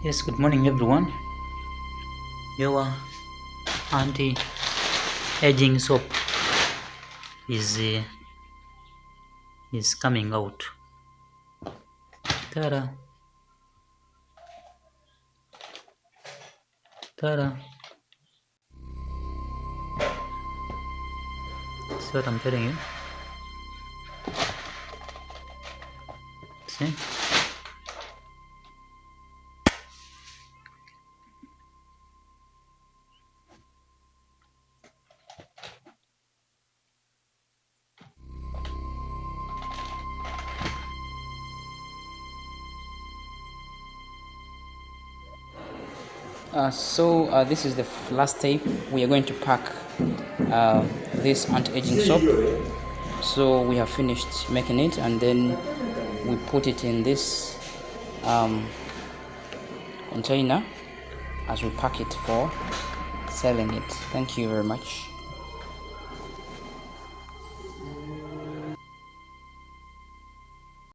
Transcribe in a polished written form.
Yes, good morning everyone. Your anti-aging soap is coming out. Ta-da! Ta-da! See what I'm telling you? See? This is the last step. We are going to pack this anti-aging soap. So we have finished making it, and then we put it in this container as we pack it for selling it. Thank you very much.